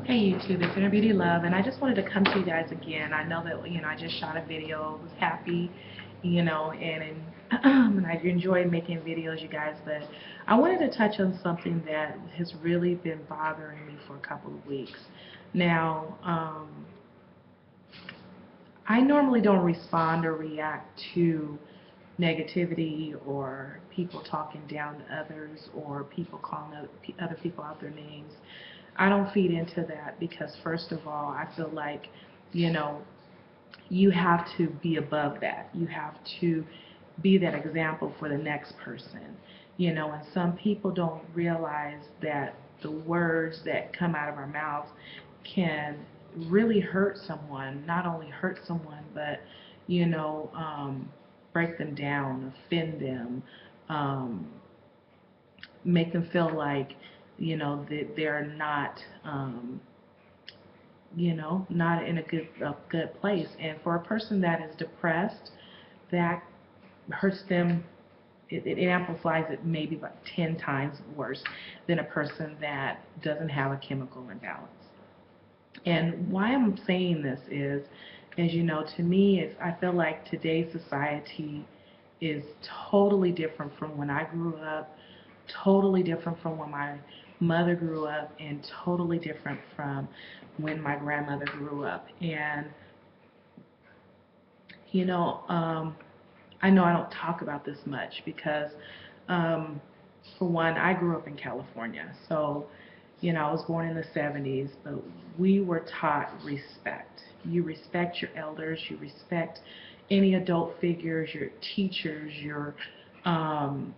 Hey YouTube, it's Inner Beauty Love, and I just wanted to come to you guys again. I know that I just shot a video, was happy, and I enjoy making videos, you guys. But I wanted to touch on something that has really been bothering me for a couple of weeks now. I normally don't respond or react to negativity or people talking down to others or people calling other people out their names. I don't feed into that because, first of all, I feel like, you know, you have to be above that. You have to be that example for the next person. And some people don't realize that the words that come out of our mouths can really hurt someone, not only hurt someone, but, you know, um, break them down, offend them, um, make them feel like, that they're not, not in a good place. And for a person that is depressed, that hurts them. It amplifies it maybe about 10 times worse than a person that doesn't have a chemical imbalance. And why I'm saying this is, as you know, to me, I feel like today's society is totally different from when I grew up, totally different from when my mother grew up, and totally different from when my grandmother grew up. And, you know, um, I know I don't talk about this much because, for one, I grew up in California. So, I was born in the 70s, but we were taught respect. You respect your elders, you respect any adult figures, your teachers, um,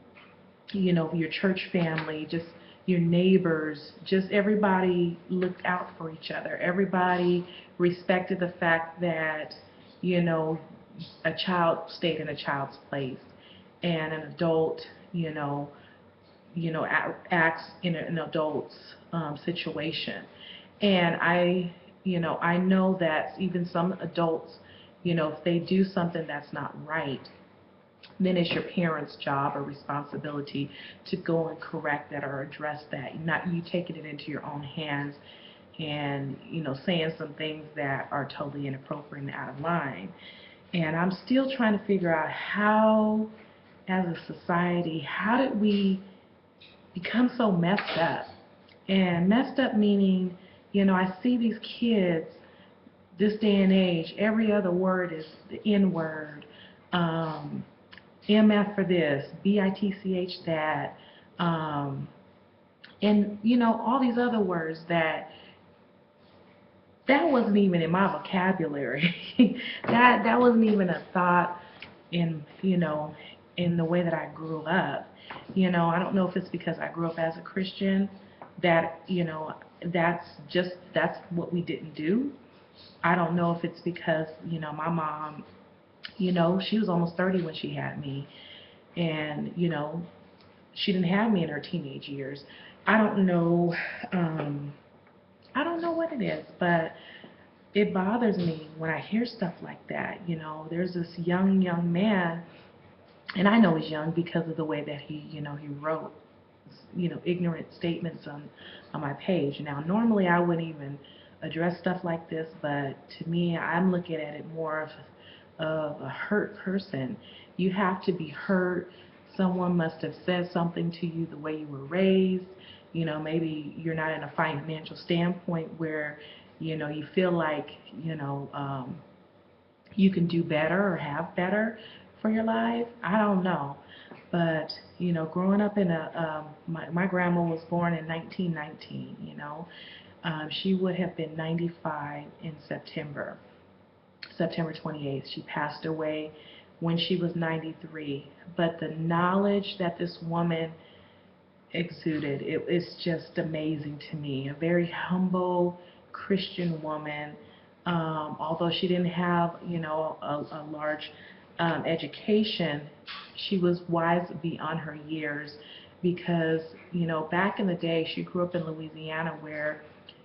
your church family, just your neighbors, just everybody looked out for each other. Everybody respected the fact that, you know, a child stayed in a child's place and an adult, acts in an adult's situation. And I know that even some adults, if they do something that's not right, then it's your parents' job or responsibility to go and correct that or address that. Not you taking it into your own hands and saying some things that are totally inappropriate and out of line. And I'm still trying to figure out how, as a society, how did we become so messed up? And messed up meaning, I see these kids this day and age, every other word is the N word. MF for this, BITCH that, and all these other words that wasn't even in my vocabulary. that wasn't even a thought in the way that I grew up. I don't know if it's because I grew up as a Christian that that's what we didn't do. I don't know if it's because my mom, she was almost 30 when she had me, and she didn't have me in her teenage years. I don't know. I don't know what it is, but it bothers me when I hear stuff like that. There's this young man, and I know he's young because of the way that he wrote, ignorant statements on my page. Now, normally I wouldn't even address stuff like this, but to me, I'm looking at it more of a hurt person. You have to be hurt. Someone must have said something to you the way you were raised. Maybe you're not in a financial standpoint where, you feel like, you can do better or have better for your life. I don't know. But, growing up in my grandma was born in 1919, she would have been 95 in September 28th. She passed away when she was 93. But the knowledge that this woman exuded, it is just amazing to me. A very humble Christian woman. Although she didn't have, a large education, she was wise beyond her years because, back in the day, she grew up in Louisiana where,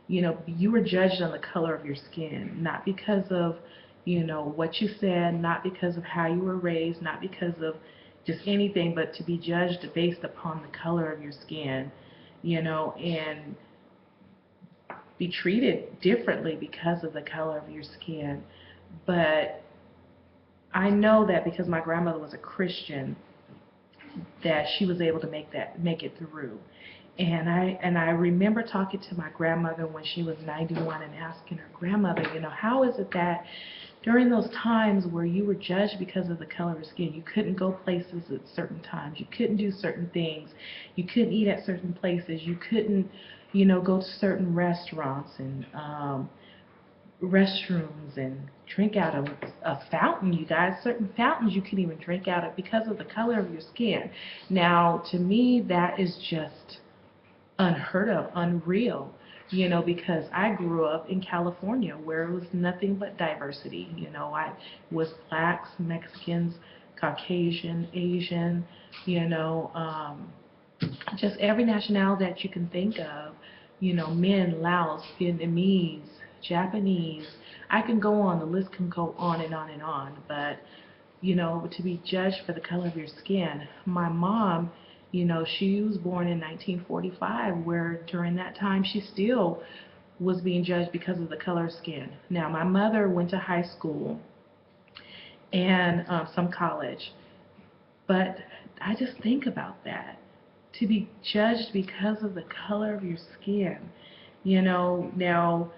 you were judged on the color of your skin, not because of, what you said, not because of how you were raised, not because of just anything, but to be judged based upon the color of your skin, and be treated differently because of the color of your skin. But I know that because my grandmother was a Christian, that she was able to make it through. And I remember talking to my grandmother when she was 91 and asking her, grandmother, how is it that during those times where you were judged because of the color of your skin, you couldn't go places at certain times, you couldn't do certain things, you couldn't eat at certain places, you couldn't, go to certain restaurants and restrooms and drink out of a fountain, you guys. Certain fountains you can even drink out of because of the color of your skin. Now, to me, that is just unheard of, unreal, because I grew up in California where it was nothing but diversity. I was blacks, Mexicans, Caucasian, Asian, just every nationality that you can think of, men, Laos, Vietnamese, Japanese. I can go on, the list can go on and on and on, but to be judged for the color of your skin. My mom, she was born in 1945, where during that time she still was being judged because of the color of skin. Now, my mother went to high school and some college, but I just think about that. To be judged because of the color of your skin. Now,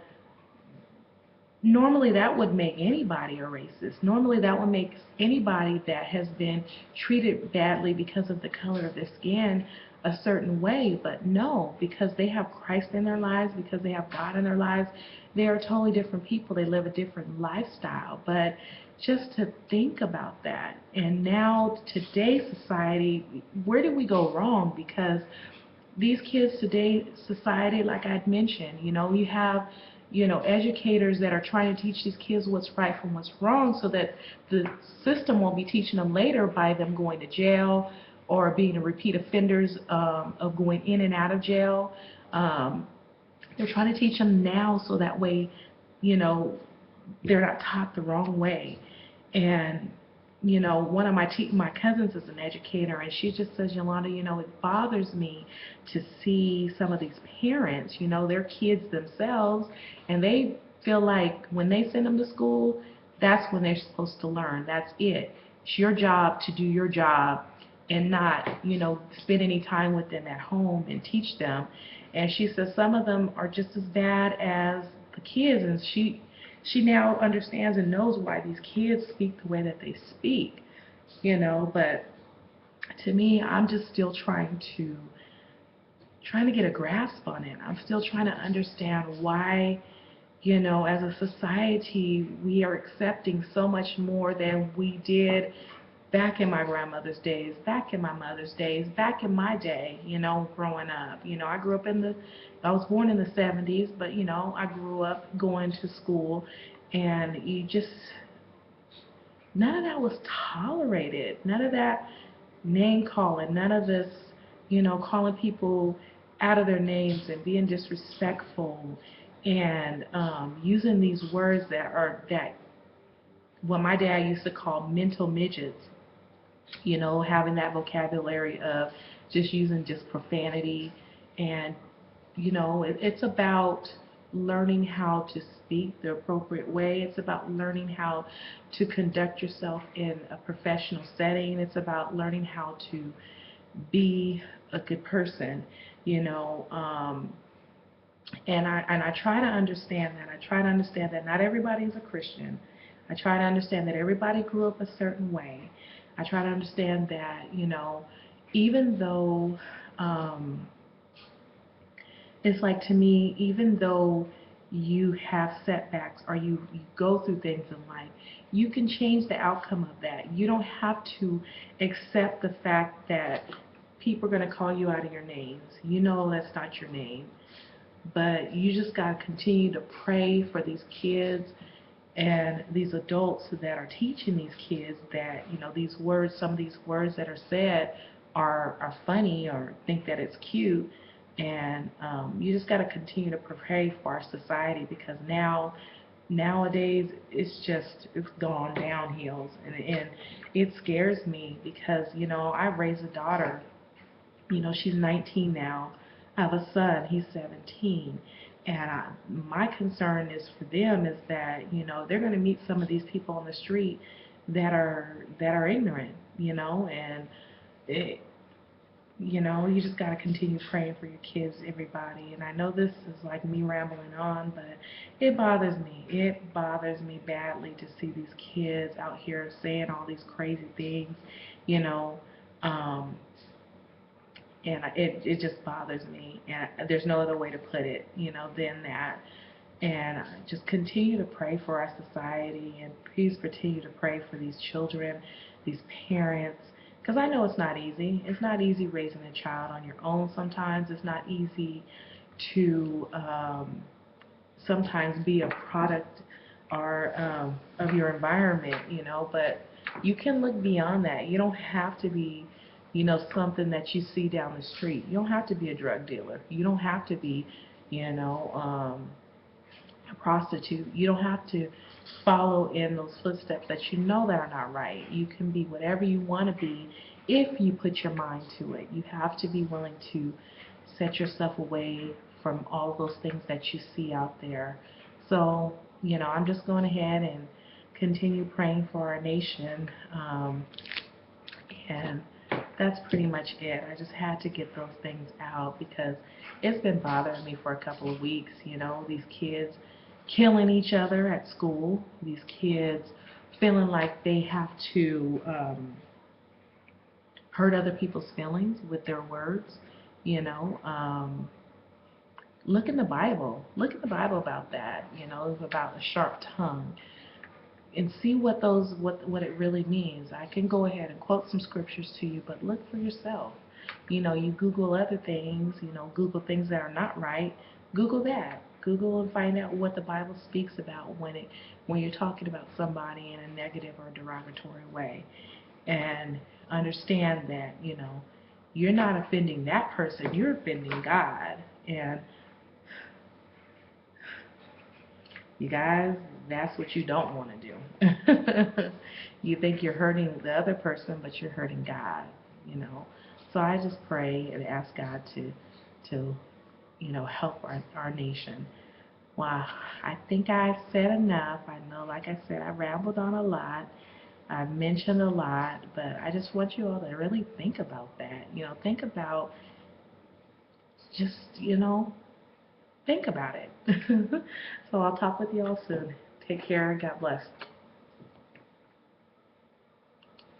normally that would make anybody a racist. Normally that would make anybody that has been treated badly because of the color of their skin a certain way. But no, because they have Christ in their lives, because they have God in their lives, they are totally different people. They live a different lifestyle. But just to think about that. And now, today's society, where did we go wrong? Because these kids today's society, like I'd mentioned, you have educators that are trying to teach these kids what's right from what's wrong, so that the system won't be teaching them later by them going to jail or being repeat offenders of going in and out of jail. They're trying to teach them now so that way, they're not taught the wrong way. And one of my cousins is an educator, and she just says, Yolanda, it bothers me to see some of these parents, their kids themselves, and they feel like when they send them to school, that's when they're supposed to learn. That's it. It's your job to do your job and not, spend any time with them at home and teach them. And she says some of them are just as bad as the kids, and she now understands and knows why these kids speak the way that they speak, but to me, I'm just still trying to get a grasp on it. I'm still trying to understand why, as a society, we are accepting so much more than we did back in my grandmother's days, back in my mother's days, back in my day, growing up. I was born in the 70s, but, I grew up going to school, and none of that was tolerated. None of that name calling, none of this, calling people out of their names and being disrespectful and using these words that what my dad used to call mental midgets. Having that vocabulary of just using just profanity. And it's about learning how to speak the appropriate way. It's about learning how to conduct yourself in a professional setting. It's about learning how to be a good person, and I try to understand that. I try to understand that not everybody is a Christian. I try to understand that everybody grew up a certain way. I try to understand that, even though, it's like, to me, even though you have setbacks or you go through things in life, you can change the outcome of that. You don't have to accept the fact that people are going to call you out of your names. That's not your name. But you just got to continue to pray for these kids and these adults that are teaching these kids that, these words, some of these words that are said are funny, or think that it's cute. And you just got to continue to pray for our society, because nowadays it's gone downhill, and it scares me, because I've raised a daughter. She's 19 now. I have a son, he's 17, And my concern is for them is that, they're going to meet some of these people on the street that are ignorant, and it, you just got to continue praying for your kids, everybody. And I know this is like me rambling on, but it bothers me. It bothers me badly to see these kids out here saying all these crazy things, you know. Um, and it just bothers me. And there's no other way to put it, than that. And just continue to pray for our society, and please continue to pray for these children, these parents, because I know it's not easy. It's not easy raising a child on your own sometimes. It's not easy to sometimes be a product or of your environment, but you can look beyond that. You don't have to be, something that you see down the street. You don't have to be a drug dealer. You don't have to be, a prostitute. You don't have to follow in those footsteps that you know that are not right. You can be whatever you want to be if you put your mind to it. You have to be willing to set yourself away from all of those things that you see out there. So, I'm just going ahead and continue praying for our nation. And that's pretty much it. I just had to get those things out because it's been bothering me for a couple of weeks. These kids killing each other at school, these kids feeling like they have to hurt other people's feelings with their words. Look in the Bible. Look in the Bible about that. About a sharp tongue, and see what it really means. I can go ahead and quote some scriptures to you, but look for yourself. You Google other things, Google things that are not right. Google that. Google and find out what the Bible speaks about when you're talking about somebody in a negative or derogatory way. And understand that, you're not offending that person, you're offending God. And you guys, that's what you don't want to do. You think you're hurting the other person, but you're hurting God. So I just pray and ask God to help our nation. Well, I think I've said enough. I know, like I said, I rambled on a lot. I mentioned a lot, but I just want you all to really think about that. Think about just, think about it. So I'll talk with you all soon. Take care. God bless.